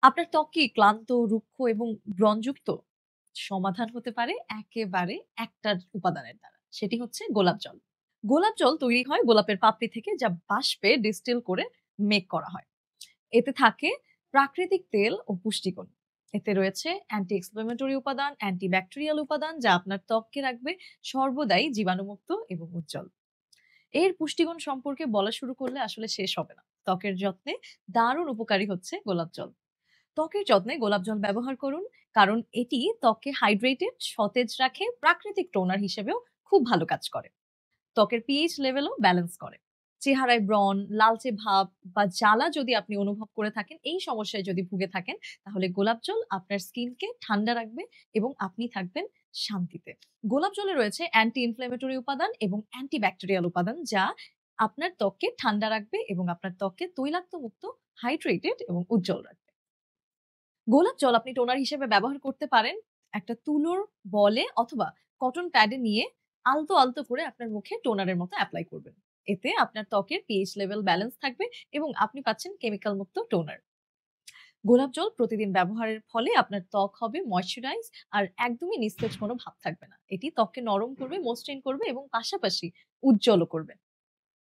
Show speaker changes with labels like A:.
A: আপনার ত্বক কি ক্লান্ত, রুক্ষ এবং ব্রণযুক্ত? সমাধান হতে পারে একেবারে একটা উপাদানের দ্বারা। সেটি হচ্ছে গোলাপ জল। গোলাপ জল তৈরি হয় গোলাপের পাপড়ি থেকে যা বাষ্পে ডিস্টিল করে মেক করা হয়। এতে থাকে প্রাকৃতিক তেল ও পুষ্টিগুণ। এতে রয়েছে অ্যান্টি এক্সপ্লেমেটরি উপাদান, অ্যান্টি ব্যাকটেরিয়াল উপাদান যা আপনার ত্বককে রাখবে সর্বদাই জীবাণুমুক্ত এবং উজ্জ্বল। এর পুষ্টিগুণ সম্পর্কে বলা শুরু করলে আসলে শেষ হবে না। ত্বকের যত্নে দারুণ উপকারী হচ্ছে গোলাপ জল। ত্বকের যত্নে গোলাপ জল ব্যবহার করুন, কারণ এটি ত্বককে হাইড্রেটেড, সতেজ রাখে, প্রাকৃতিক টোনার হিসেবেও খুব ভালো কাজ করে। ত্বকের পিএইচ লেভেলও ব্যালেন্স করে। চেহারায় ব্রণ, লালচে ভাব বা জ্বালা যদি আপনি অনুভব করে থাকেন, এই সমস্যায় যদি ভুগে থাকেন, তাহলে গোলাপ জল আপনার স্কিনকে ঠান্ডা রাখবে এবং আপনি থাকবেন শান্তিতে। গোলাপ জলে রয়েছে অ্যান্টি ইনফ্ল্যামেটরি উপাদান এবং অ্যান্টি ব্যাকটেরিয়াল উপাদান যা আপনার ত্বককে ঠান্ডা রাখবে এবং আপনার ত্বককে তৈলাক্ত মুক্ত, হাইড্রেটেড এবং উজ্জ্বল রাখবে। গোলাপ জল আপনি টোনার হিসেবে ব্যবহার করতে পারেন। একটা তুলোর বলে অথবা কটন প্যাডে নিয়ে আলতো, আলতো করে আপনার মুখে টোনারের মতো এপ্লাই করবেন। এতে আপনার ত্বকের পিএইচ লেভেল ব্যালেন্স থাকবে এবং আপনি পাচ্ছেন কেমিক্যাল মুক্ত টোনার। গোলাপ জল প্রতিদিন ব্যবহারের ফলে আপনার ত্বক হবে ময়েশ্চারাইজ আর একদমই নিস্তেজ কোনো ভাব থাকবে না। এটি ত্বককে নরম করবে, মসৃণ করবে এবং পাশাপাশি উজ্জ্বলও করবে।